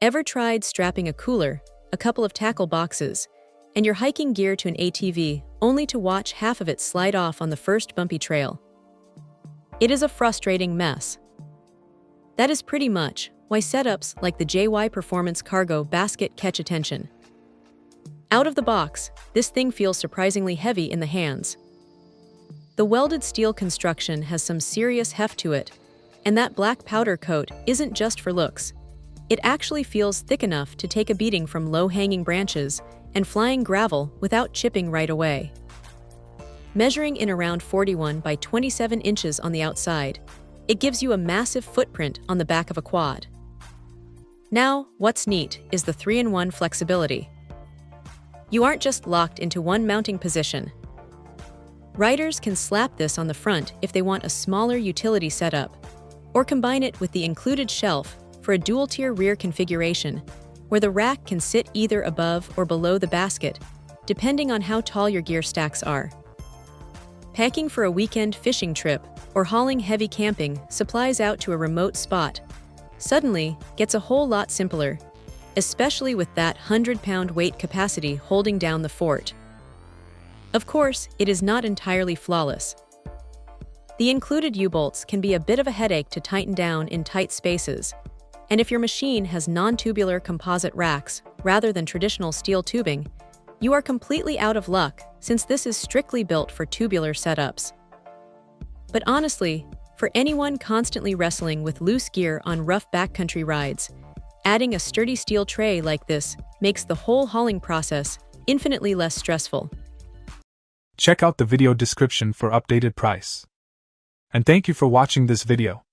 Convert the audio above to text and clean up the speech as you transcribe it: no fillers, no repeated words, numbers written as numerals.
Ever tried strapping a cooler, a couple of tackle boxes, and your hiking gear to an ATV only to watch half of it slide off on the first bumpy trail? It is a frustrating mess. That is pretty much why setups like the JY Performance Cargo Basket catch attention. Out of the box, this thing feels surprisingly heavy in the hands. The welded steel construction has some serious heft to it, and that black powder coat isn't just for looks. It actually feels thick enough to take a beating from low-hanging branches and flying gravel without chipping right away. Measuring in around 41 by 27 inches on the outside, it gives you a massive footprint on the back of a quad. Now, what's neat is the 3-in-1 flexibility. You aren't just locked into one mounting position. Riders can slap this on the front if they want a smaller utility setup, or combine it with the included shelf for a dual-tier rear configuration, where the rack can sit either above or below the basket, depending on how tall your gear stacks are. Packing for a weekend fishing trip or hauling heavy camping supplies out to a remote spot suddenly gets a whole lot simpler, especially with that 100-pound weight capacity holding down the fort. Of course, it is not entirely flawless. The included U-bolts can be a bit of a headache to tighten down in tight spaces, and if your machine has non-tubular composite racks rather than traditional steel tubing, you are completely out of luck since this is strictly built for tubular setups. But honestly, for anyone constantly wrestling with loose gear on rough backcountry rides, adding a sturdy steel tray like this makes the whole hauling process infinitely less stressful. Check out the video description for updated price. And thank you for watching this video.